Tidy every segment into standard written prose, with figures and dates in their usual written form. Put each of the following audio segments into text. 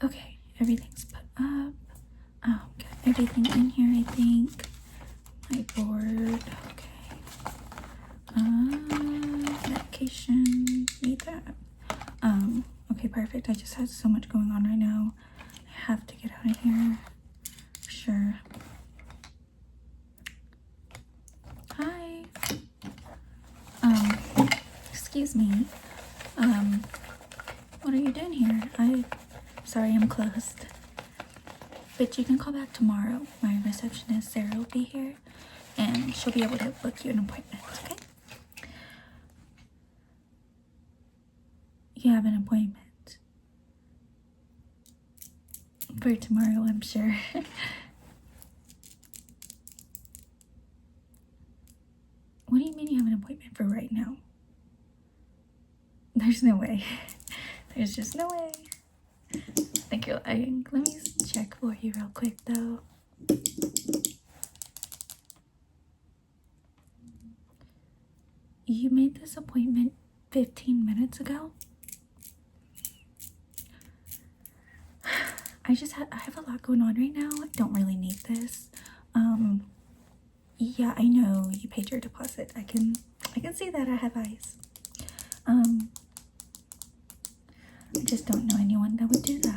Okay, everything's put up. Got everything in here, I think. My board, okay. Medication, need that. Okay, perfect. I just had so much going on right now. I have to get out of here. Sure. Hi. Excuse me. What are you doing here? Sorry, I'm closed. But you can call back tomorrow. My receptionist, Sarah, will be here. And she'll be able to book you an appointment, okay? You have an appointment. For tomorrow, I'm sure. What do you mean you have an appointment for right now? There's no way. There's just no way. Let me check for you real quick though. You made this appointment 15 minutes ago? I have a lot going on right now. I don't really need this. Yeah, I know you paid your deposit. I can see that. I have eyes. I just don't know anyone that would do that.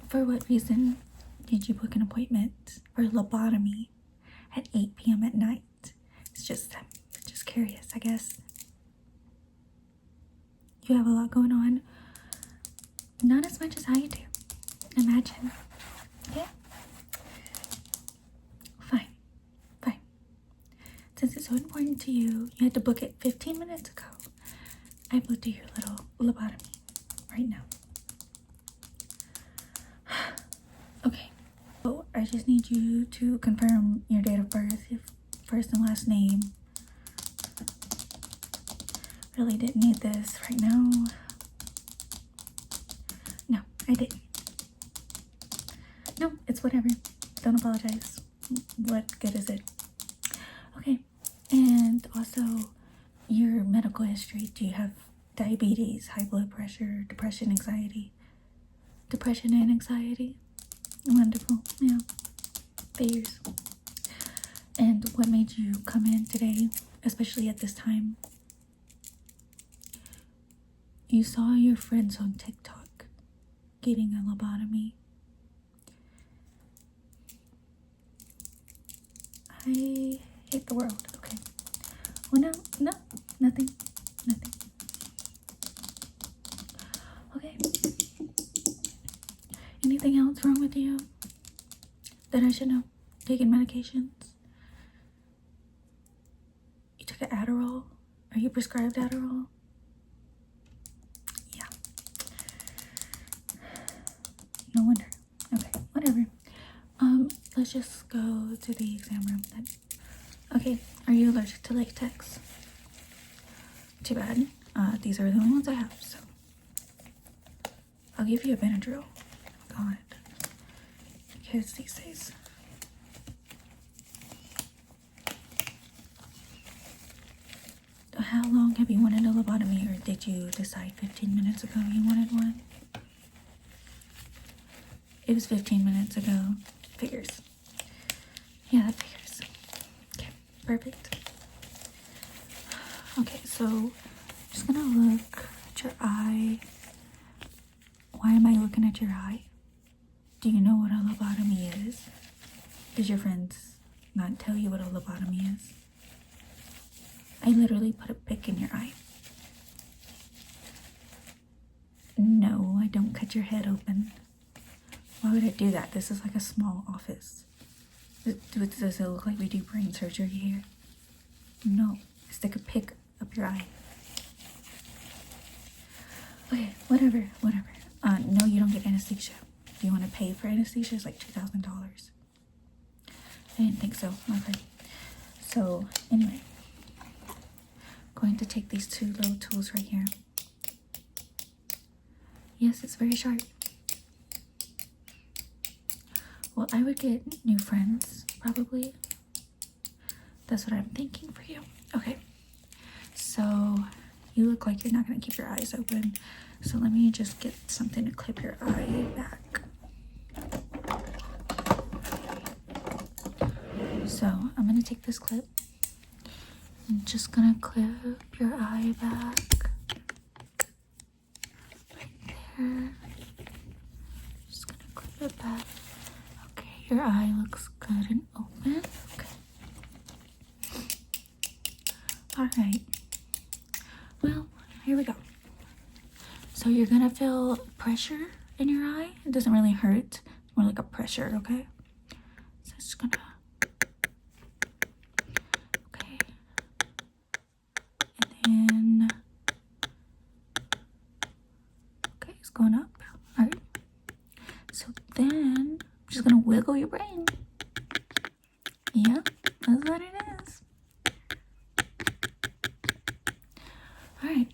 For what reason did you book an appointment for lobotomy at 8 p.m. at night? I'm just curious, I guess. You have a lot going on. Not as much as I do. Imagine. Yeah? Fine. Since it's so important to you, you had to book it 15 minutes ago. I will do your little lobotomy right now. Okay. So I just need you to confirm your date of birth, your first and last name. Really didn't need this right now. No, I didn't. No, it's whatever. Don't apologize. What good is it? Okay. And also your medical history. Do you have diabetes, high blood pressure, depression, anxiety? Depression and anxiety? Wonderful. Yeah. Figures. And what made you come in today, especially at this time? You saw your friends on TikTok getting a lobotomy. I hate the world. Okay. Well, no, nothing. Okay. Anything else wrong with you that I should know? Taking medications? You took an Adderall? Are you prescribed Adderall? Yeah. No wonder. Okay, whatever. Let's just go to the exam room then. Okay, are you allergic to latex? Too bad. These are the only ones I have, so I'll give you a Benadryl. God, kids these days. How long have you wanted a lobotomy, or did you decide 15 minutes ago you wanted one? It was 15 minutes ago. Figures. Yeah, that figures. Okay, perfect. Okay, so just gonna look at your eye. Why am I looking at your eye? Do you know what a lobotomy is? Did your friends not tell you what a lobotomy is? I literally put a pick in your eye. No, I don't cut your head open. Why would I do that? This is like a small office. Does it look like we do brain surgery here? No, I stick a pick up your eye. Okay, whatever. No, you don't get anesthesia. Do you want to pay for anesthesia? It's like $2,000. I didn't think so. Okay. So, anyway. Going to take these two little tools right here. Yes, it's very sharp. Well, I would get new friends, probably. That's what I'm thinking for you. Okay. So, you look like you're not going to keep your eyes open. So let me just get something to clip your eye back. So I'm gonna take this clip. I'm just gonna clip your eye back. Right there. Just gonna clip it back. Okay, your eye looks good and open. Okay. Alright. Well, here we go. So you're gonna feel pressure in your eye. It doesn't really hurt. It's more like a pressure, okay? So it's just gonna... Okay. And then... Okay, it's going up. Alright. So then, I'm just gonna wiggle your brain. Yeah, that's what it is. Alright.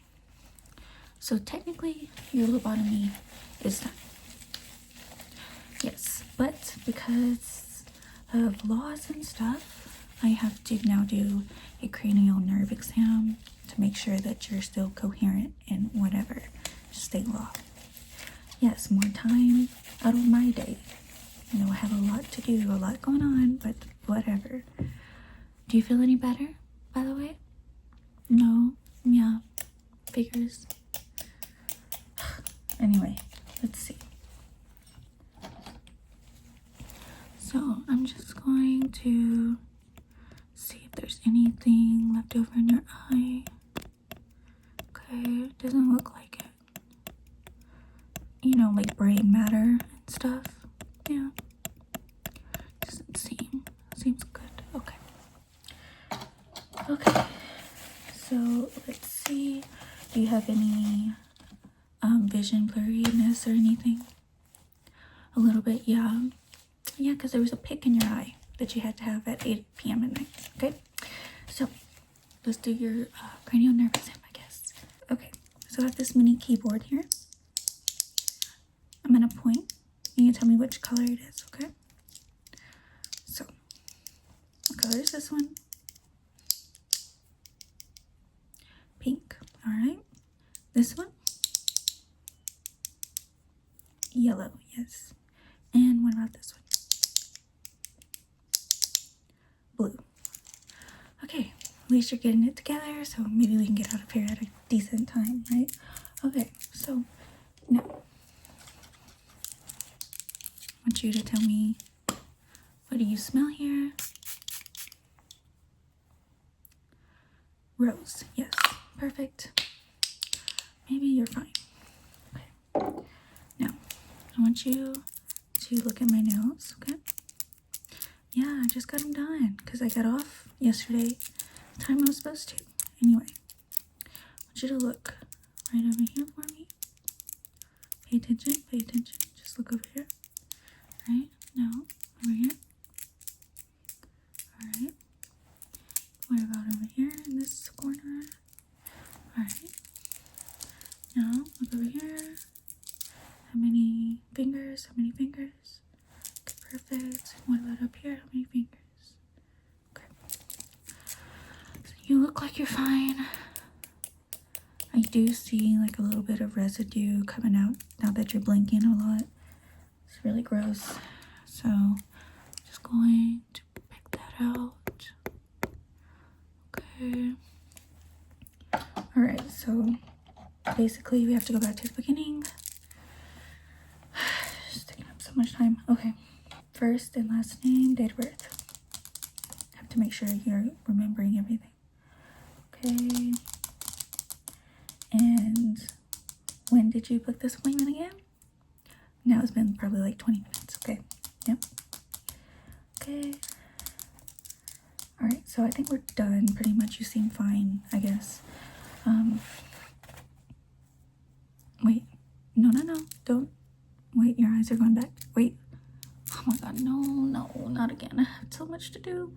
So technically, your lobotomy is done. Yes, but because of laws and stuff, I have to now do a cranial nerve exam to make sure that you're still coherent in whatever state law. Yes, more time out of my day. You know, I have a lot to do, a lot going on, but whatever. Do you feel any better, by the way? No? Yeah. Figures. Anyway, let's see. So I'm just going to see if there's anything left over in your eye. Okay, it doesn't look like it. You know, like brain matter and stuff. Yeah. Doesn't seem. Seems good. Okay. Okay. So let's see. Do you have any vision blurriness or anything? A little bit, yeah. Yeah, because there was a pick in your eye that you had to have at 8 p.m. at night. Okay. So let's do your cranial nerve exam, I guess. Okay. So I have this mini keyboard here. I'm gonna point. You can tell me which color it is, okay? So, what color is this one? Pink. Alright. This one? Yellow, yes. And what about this one? Blue. Okay, at least you're getting it together, so maybe we can get out of here at a decent time, right? Okay, so now I want you to tell me, what do you smell here? Rose, yes, perfect. Maybe you're fine. Okay, now I want you to look at my nails, okay? Yeah, I just got them done because I got off yesterday, the time I was supposed to. Anyway, I want you to look right over here for me. Pay attention, pay attention. Just look over here. Right? Now, over here. Alright. What about over here in this corner? Alright. Now, look over here. How many fingers? How many fingers? Okay, perfect. What about up here? How many fingers? Okay. So you look like you're fine. I do see like a little bit of residue coming out now that you're blinking a lot. It's really gross. So just going to pick that out. Okay. Alright, so basically we have to go back to the beginning. Just taking up so much time. Okay. First and last name, date of birth. Have to make sure you're remembering everything. Okay. And when did you book this appointment again? Now it's been probably like 20 minutes. Okay. Yep. Okay. Alright, so I think we're done. Pretty much you seem fine, I guess. Wait. No. Don't. Wait, your eyes are going back. Wait. Oh my god, no, not again. I have so much to do.